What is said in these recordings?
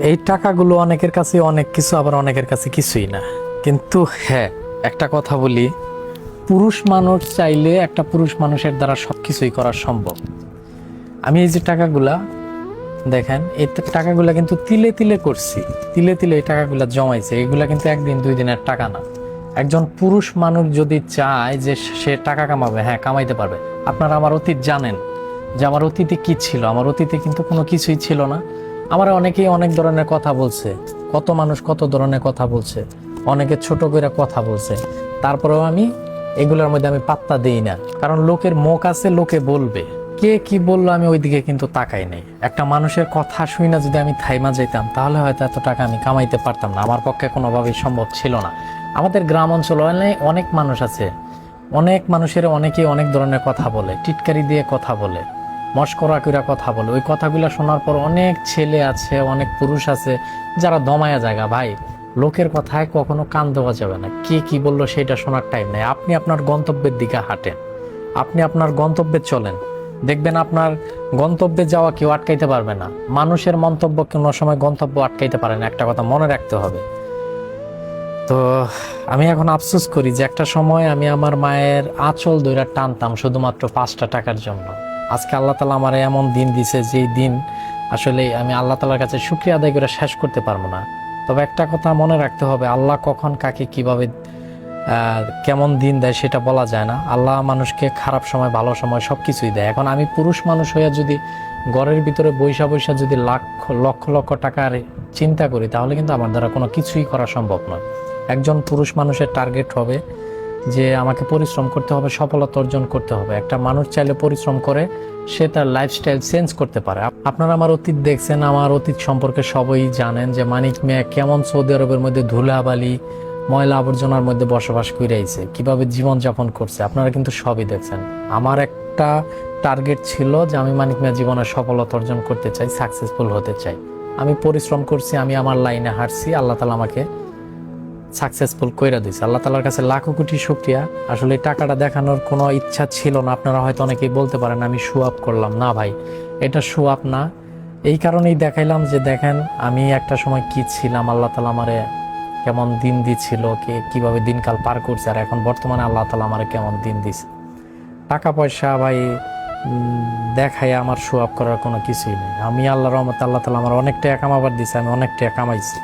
এই টাকাগুলো অনেকের কাছে অনেক কিছু, আবার অনেকের কাছে কিছুই না। কিন্তু হ্যাঁ, একটা কথা বলি, পুরুষ মানুষ চাইলে একটা পুরুষ মানুষের দ্বারা সব কিছুই করা সম্ভব। আমি এই যে টাকাগুলা দেখেন, এই টাকাগুলা কিন্তু তিলে তিলে করছি, তিলে তিলে এই টাকাগুলা জমাইছে। এগুলা কিন্তু একদিন দুই দিনের টাকা না। একজন পুরুষ মানুষ যদি চায় যে সে টাকা কামাবে, হ্যাঁ কামাইতে পারবে। আপনারা আমার অতীত জানেন যে আমার অতীতে কি ছিল। আমার অতীতে কিন্তু কোনো কিছুই ছিল না। আমার অনেকেই অনেক ধরনের কথা বলছে, কত মানুষ কত ধরনের কথা বলছে, অনেকে ছোট করে কথা বলছে। তারপরেও আমি এগুলোর মধ্যে আমি পাত্তা দিই না, কারণ লোকের মুখ আছে, লোকে বলবে। কে কি বললো আমি ওইদিকে কিন্তু তাকাই নাই। একটা মানুষের কথা শুই না যদি আমি থাইমা যাইতাম, তাহলে হয়তো এত টাকা আমি কামাইতে পারতাম না। আমার পক্ষে কোনোভাবেই সম্ভব ছিল না। আমাদের গ্রাম অঞ্চল অনেক মানুষ আছে, অনেক মানুষের অনেকেই অনেক ধরনের কথা বলে, টিটকারি দিয়ে কথা বলে, মস্করা কইরা কথা বলে। ওই কথাগুলো শোনার পর অনেক ছেলে আছে, অনেক পুরুষ আছে যারা দমায়া জায়গা। ভাই, লোকের কথায় কখনো কান দেওয়া যাবে না। কে কি বললো সেটা শোনার টাইম নেই। আপনি আপনার গন্তব্যের দিকে হাঁটেন, আপনি আপনার গন্তব্যে চলেন, দেখবেন আপনার গন্তব্যে যাওয়া কেউ আটকাইতে পারবে না। মানুষের মন্তব্য কোনো সময় গন্তব্য আটকাইতে পারে না, একটা কথা মনে রাখতে হবে। তো আমি এখন আফসোস করি যে একটা সময় আমি আমার মায়ের আঁচল ধইরা টানতাম শুধুমাত্র 5টা টাকার জন্য। আজকে আল্লাহ তাআলা আমার এমন দিন দিছে, যেই দিন আসলে আমি আল্লাহ তাআলার কাছে শুকরিয়া আদায় করে শেষ করতে পারবো না। তবে একটা কথা মনে রাখতে হবে, আল্লাহ কখন কাকে কিভাবে কেমন দিন দেয় সেটা বলা যায় না। আল্লাহ মানুষকে খারাপ সময় ভালো সময় সবকিছুই দেয়। এখন আমি পুরুষ মানুষ হইয়া যদি ঘরের ভিতরে বৈশা বৈশা যদি লক্ষ লক্ষ টাকার চিন্তা করি, তাহলে কিন্তু আমার দ্বারা কোনো কিছুই করা সম্ভব নয়। একজন পুরুষ মানুষের টার্গেট হবে যে আমাকে পরিশ্রম করতে হবে, সফলতা অর্জন করতে হবে। একটা মানুষ চাইলে পরিশ্রম করে সে তার লাইফস্টাইল চেঞ্জ করতে পারে। আপনারা আমার অতীত দেখছেন, আমার অতীত সম্পর্কে সবাই জানেন যে মানিক মিয়া কেমন সৌদি আরবের মধ্যে ধুলাবালি ময়লা আবর্জনার মধ্যে বসবাস করে আইছে, কিভাবে জীবনযাপন করছে, আপনারা কিন্তু সবই দেখছেন। আমার একটা টার্গেট ছিল যে আমি মানিক মিয়া জীবনে সফলতা অর্জন করতে চাই, সাকসেসফুল হতে চাই। আমি পরিশ্রম করছি, আমি আমার লাইনে হাঁটছি, আল্লাহ তাআলা আমাকে সাকসেসফুল কইরা দিয়েছে। আল্লাহ তাআলার কাছে লাখো কোটি শুকরিয়া। আসলে এই টাকাটা দেখানোর কোনো ইচ্ছা ছিল না। আপনারা হয়তো অনেকেই বলতে পারেন আমি শো আপ করলাম। না ভাই, এটা শো আপ না। এই কারণেই দেখাইলাম যে দেখেন আমি একটা সময় কি ছিলাম, আল্লাহ তাআলা আমারে কেমন দিন দিচ্ছিল, কিভাবে দিনকাল পার করছে, আর এখন বর্তমানে আল্লাহ তাআলা আমারে কেমন দিন দিছে। টাকা পয়সা ভাই দেখায় আমার শো আপ করার কোনো কিছুই নেই। আমি আল্লাহর রহমতে আল্লাহ তাআলা আমার অনেক টাকা কামাবার দিছে, আমি অনেক টাকা কামাইছি।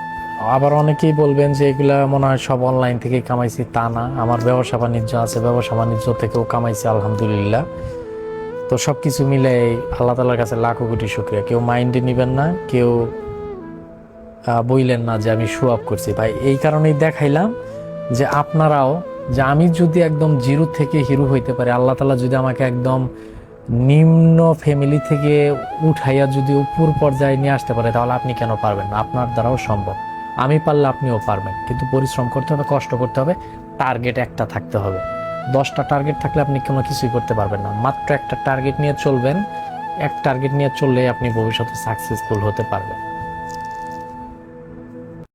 আবার অনেকেই বলবেন যে এগুলা মনে হয় সব অনলাইন থেকে কামাইছি, তা না। আমার ব্যবসা বাণিজ্য আছে, ব্যবসা বাণিজ্য থেকেও কামাইছি আলহামদুলিল্লাহ। তো সবকিছু মিলে আল্লাহ তাআলার কাছে লাখো কোটি শুকরিয়া। কেউ মাইন্ডে নিবেন না, কেউ বইলেন না যে আমি শো আপ করছি। ভাই এই কারণেই দেখাইলাম যে আপনারাও, যে আমি যদি একদম জিরো থেকে হিরো হইতে পারি, আল্লাহ তাআলা যদি আমাকে একদম নিম্ন ফ্যামিলি থেকে উঠাইয়া যদি উপর পর্যায়ে নিয়ে আসতে পারে, তাহলে আপনি কেন পারবেন না? আপনার দ্বারাও সম্ভব। আমি পারলে আপনিও পারবেন, কিন্তু পরিশ্রম করতে হবে, কষ্ট করতে হবে, টার্গেট একটা থাকতে হবে। 10টা টার্গেট থাকলে আপনি কোনো কিছুই করতে পারবেন না। মাত্র একটা টার্গেট নিয়ে চলবেন, এক টার্গেট নিয়ে চললে আপনি ভবিষ্যতে সাকসেসফুল হতে পারবেন।